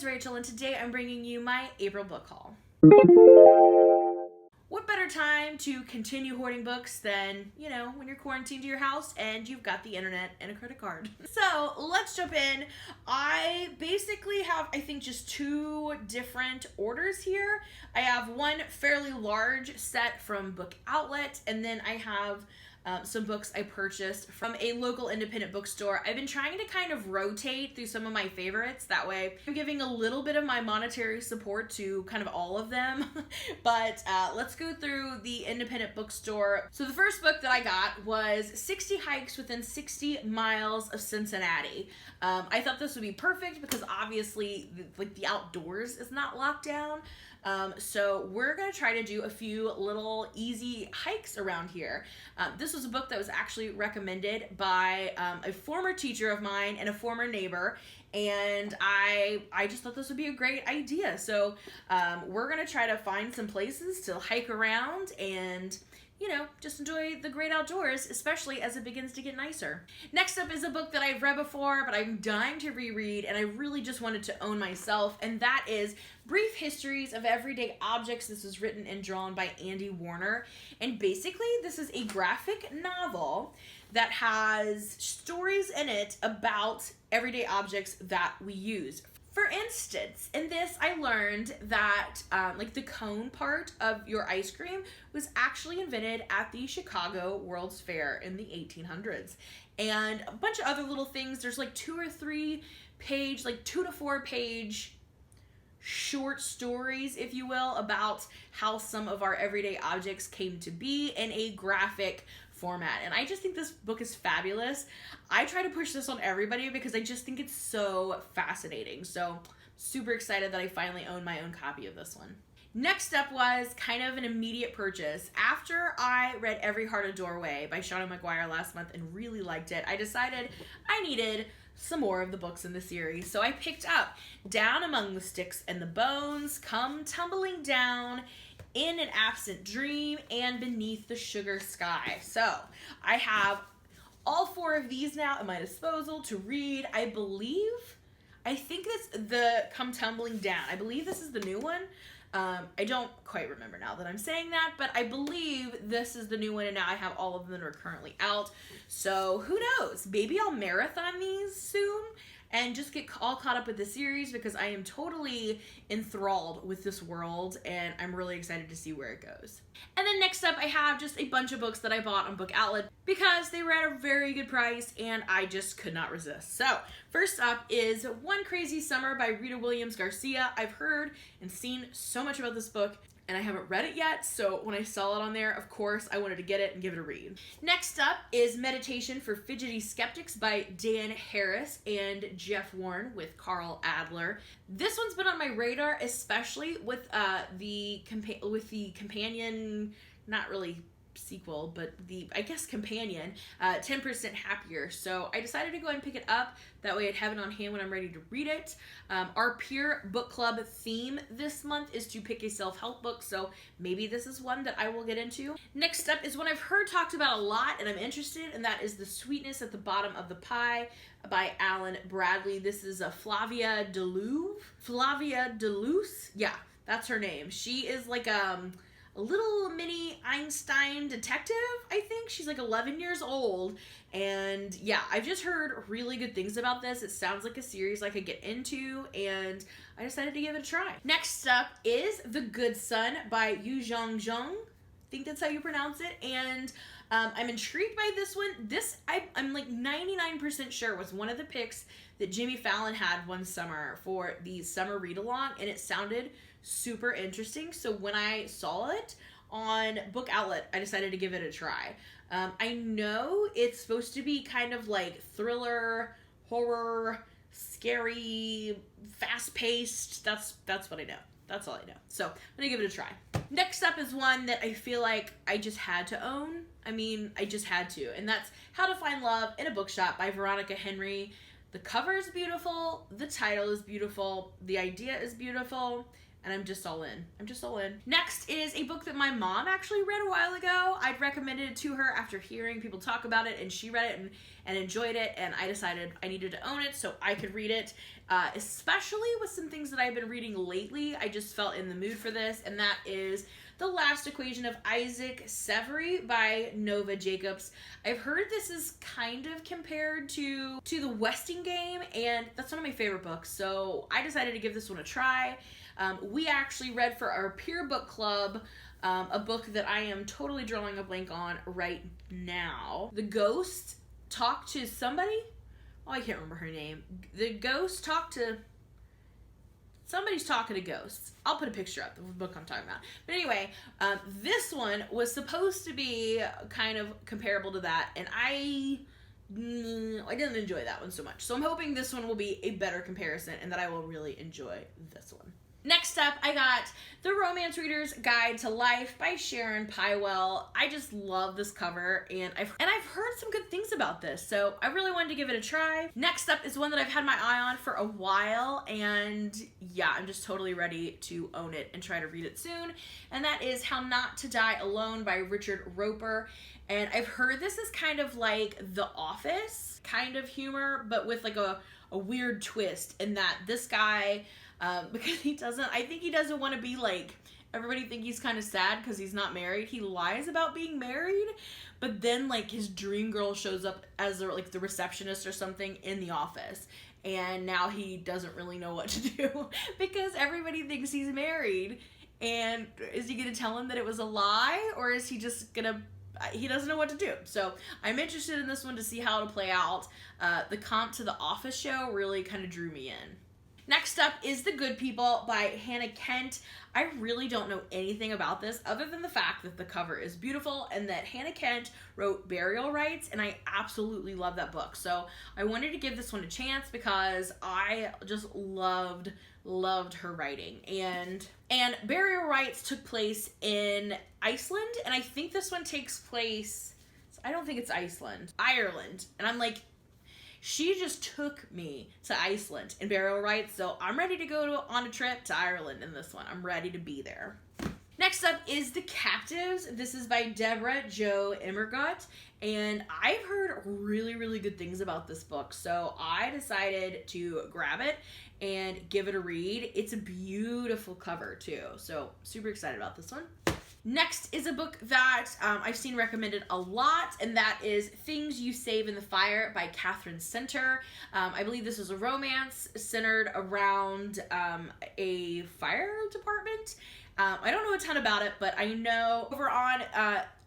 Rachael, and today I'm bringing you my April book haul. What better time to continue hoarding books than, when you're quarantined to your house and you've got the internet and a credit card. So let's jump in. I basically have, just two different orders here. I have one fairly large set from Book Outlet, and then I have some books I purchased from a local independent bookstore. I've been trying to kind of rotate through some of my favorites. That way I'm giving a little bit of my monetary support to kind of all of them. But let's go through the independent bookstore. So the first book that I got was 60 Hikes Within 60 Miles of Cincinnati. I thought this would be perfect because obviously the outdoors is not locked down. So we're going to try to do a few little easy hikes around here. This was a book that was actually recommended by a former teacher of mine and a former neighbor, and I just thought this would be a great idea. So we're going to try to find some places to hike around and just enjoy the great outdoors, especially as it begins to get nicer. Next up is a book that I've read before, but I'm dying to reread, and I really just wanted to own myself, and that is Brief Histories of Everyday Objects. This was written and drawn by Andy Warner, and basically this is a graphic novel that has stories in it about everyday objects that we use. For instance, in this, I learned that the cone part of your ice cream was actually invented at the Chicago World's Fair in the 1800s. And a bunch of other little things. There's 2 or 3 page, 2 to 4 page short stories, if you will, about how some of our everyday objects came to be in a graphic format. And I just think this book is fabulous. I try to push this on everybody because I just think it's so fascinating. So super excited that I finally own my own copy of this one. Next up was kind of an immediate purchase. After I read Every Heart a Doorway by Sharon McGuire last month and really liked it, I decided I needed some more of the books in the series. So I picked up Down Among the Sticks and the Bones, Come Tumbling Down, In an Absent Dream, and Beneath the Sugar Sky. So I have all 4 of these now at my disposal to read. I think that's the Come Tumbling Down. I believe this is the new one. I don't quite remember now that I'm saying that, but I believe this is the new one, and now I have all of them that are currently out. So who knows? Maybe I'll marathon these soon and just get all caught up with the series because I am totally enthralled with this world, and I'm really excited to see where it goes. And then next up, I have just a bunch of books that I bought on Book Outlet because they were at a very good price, and I just could not resist. So first up is One Crazy Summer by Rita Williams Garcia. I've heard and seen so much about this book, and I haven't read it yet, so when I saw it on there, of course, I wanted to get it and give it a read. Next up is Meditation for Fidgety Skeptics by Dan Harris and Jeff Warren with Carl Adler. This one's been on my radar, especially with the companion, not really sequel, but companion, 10% Happier. So I decided to go ahead and pick it up. That way I'd have it on hand when I'm ready to read it. Our peer book club theme this month is to pick a self-help book, so maybe this is one that I will get into. Next up is one I've heard talked about a lot and I'm interested, and that is The Sweetness at the Bottom of the Pie by Alan Bradley. This is a Flavia Deluce. Yeah, that's her name. She is a little mini Einstein detective, I think. She's 11 years old, and yeah, I've just heard really good things about this. It sounds like a series I could get into, and I decided to give it a try. Next up is The Good Son by Zhong. I think that's how you pronounce it, and I'm intrigued by this one. I'm 99% sure was one of the picks that Jimmy Fallon had one summer for the summer read-along, and it sounded super interesting. So when I saw it on Book Outlet, I decided to give it a try. I know it's supposed to be kind of thriller, horror, scary, fast-paced. That's what I know. That's all I know. So I'm gonna give it a try. Next up is one that I feel like I just had to own. I just had to, and that's How to Find Love in a Bookshop by Veronica Henry. The cover is beautiful, the title is beautiful, the idea is beautiful, and I'm just all in. Next is a book that my mom actually read a while ago. I'd recommended it to her after hearing people talk about it, and she read it and enjoyed it, and I decided I needed to own it so I could read it. especially with some things that I've been reading lately. I just felt in the mood for this, and that is The Last Equation of Isaac Severy by Nova Jacobs. I've heard this is kind of compared to The Westing Game, and that's one of my favorite books, so I decided to give this one a try. We actually read for our peer book club a book that I am totally drawing a blank on right now. The ghost talked to somebody? Oh, I can't remember her name. The ghost talked to... Somebody's talking to ghosts. I'll put a picture up of the book I'm talking about. But anyway, this one was supposed to be kind of comparable to that, and I didn't enjoy that one so much. So I'm hoping this one will be a better comparison and that I will really enjoy this one. Next up, I got The Romance Reader's Guide to Life by Sharon Pywell. I just love this cover, and I've heard some good things about this, so I really wanted to give it a try. Next up is one that I've had my eye on for a while, and yeah, I'm just totally ready to own it and try to read it soon, and that is How Not to Die Alone by Richard Roper. And I've heard this is kind of like The Office kind of humor, but with like a weird twist in that this guy... because I think he doesn't want to be like, everybody think he's kind of sad because he's not married. He lies about being married, but then like his dream girl shows up as like the receptionist or something in the office, and now he doesn't really know what to do because everybody thinks he's married. And is he gonna tell him that it was a lie, or is he just gonna... He doesn't know what to do. So I'm interested in this one to see how it'll play out. The comp to The Office show really kind of drew me in. Next up is The Good People by Hannah Kent. I really don't know anything about this other than the fact that the cover is beautiful and that Hannah Kent wrote Burial Rites, and I absolutely love that book. So I wanted to give this one a chance because I just loved her writing. And Burial Rites took place in Iceland, and I think this one takes place... I don't think it's Iceland. Ireland. And I'm like... She just took me to Iceland in Burial Rites, so I'm ready to go on a trip to Ireland in this one. I'm ready to be there. Next up is The Captives. This is by Deborah Jo Immergut, and I've heard really, really good things about this book, so I decided to grab it and give it a read. It's a beautiful cover, too, so super excited about this one. Next is a book that I've seen recommended a lot, and that is Things You Save in the Fire by Catherine Center. I believe this is a romance centered around a fire department. I don't know a ton about it, but I know over on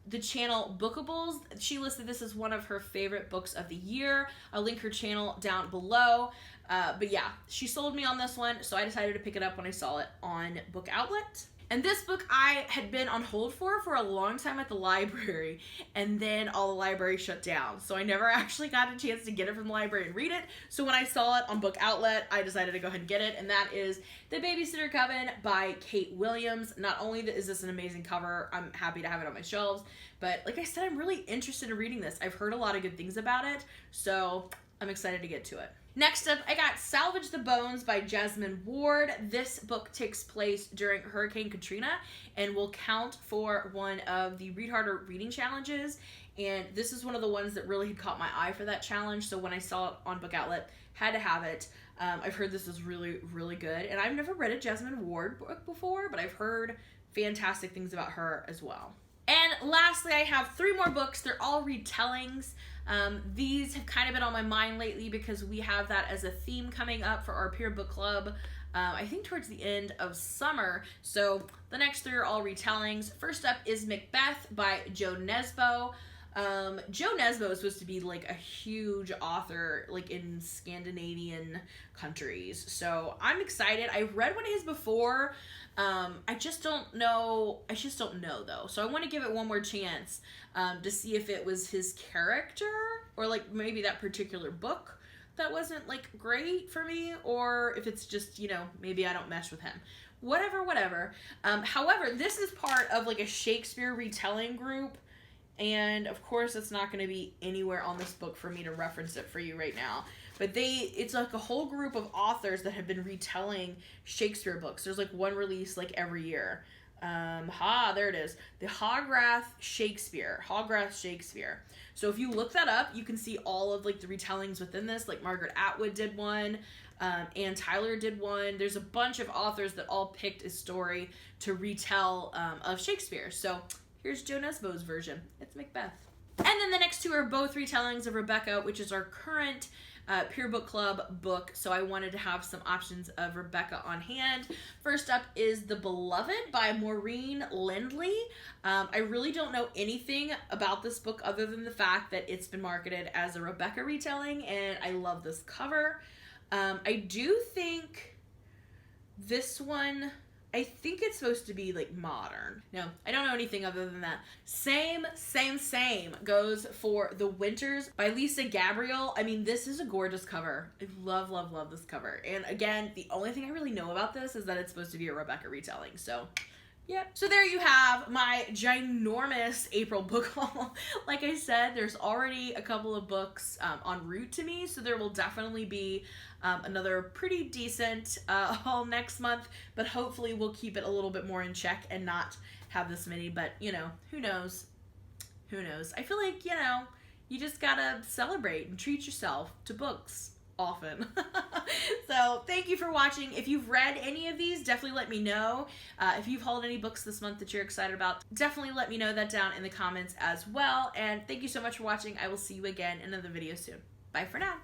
the channel Bookables, she listed this as one of her favorite books of the year. I'll link her channel down below. But yeah, she sold me on this one, so I decided to pick it up when I saw it on Book Outlet. And this book I had been on hold for a long time at the library, and then all the libraries shut down. So I never actually got a chance to get it from the library and read it. So when I saw it on Book Outlet, I decided to go ahead and get it, and that is The Babysitter Coven by Kate Williams. Not only is this an amazing cover, I'm happy to have it on my shelves, but like I said, I'm really interested in reading this. I've heard a lot of good things about it, so I'm excited to get to it. Next up, I got Salvage the Bones by Jasmine Ward. This book takes place during Hurricane Katrina and will count for one of the Read Harder reading challenges. And this is one of the ones that really had caught my eye for that challenge. So when I saw it on Book Outlet, had to have it. I've heard this is really, really good. And I've never read a Jasmine Ward book before, but I've heard fantastic things about her as well. And lastly, I have 3 more books. They're all retellings. These have kind of been on my mind lately because we have that as a theme coming up for our peer book club, I think towards the end of summer. So the next 3 are all retellings. First up is Macbeth by Jo Nesbø. Jo Nesbø is supposed to be like a huge author like in Scandinavian countries. So I'm excited. I've read one of his before. I just don't know though. So I want to give it one more chance to see if it was his character or like maybe that particular book that wasn't like great for me, or if it's just, you know, maybe I don't mesh with him. Whatever. However, this is part of like a Shakespeare retelling group, and of course it's not going to be anywhere on this book for me to reference it for you right now. But it's like a whole group of authors that have been retelling Shakespeare books. There's like one release like every year. There it is. The Hogarth Shakespeare. So if you look that up, you can see all of like the retellings within this. Like Margaret Atwood did one. and Tyler did one. There's a bunch of authors that all picked a story to retell of Shakespeare. So here's Joe Nesbo's version. It's Macbeth. And then the next two are both retellings of Rebecca, which is our current Pure Book Club book, so I wanted to have some options of Rebecca on hand. First up is The Beloved by Maureen Lindley. I really don't know anything about this book other than the fact that it's been marketed as a Rebecca retelling, and I love this cover. I do think this one, I think it's supposed to be like modern. No, I don't know anything other than that. Same goes for The Winters by Lisa Gabriel. I mean, this is a gorgeous cover. I love, love, love this cover. And again, the only thing I really know about this is that it's supposed to be a Rebecca retelling. So, yep. So there you have my ginormous April book haul. Like I said, there's already a couple of books en route to me, so there will definitely be another pretty decent haul next month, but hopefully we'll keep it a little bit more in check and not have this many, but you know, who knows? Who knows? I feel like, you know, you just gotta celebrate and treat yourself to books often. So thank you for watching. If you've read any of these, definitely let me know. If you've hauled any books this month that you're excited about, definitely let me know that down in the comments as well. And thank you so much for watching. I will see you again in another video soon. Bye for now.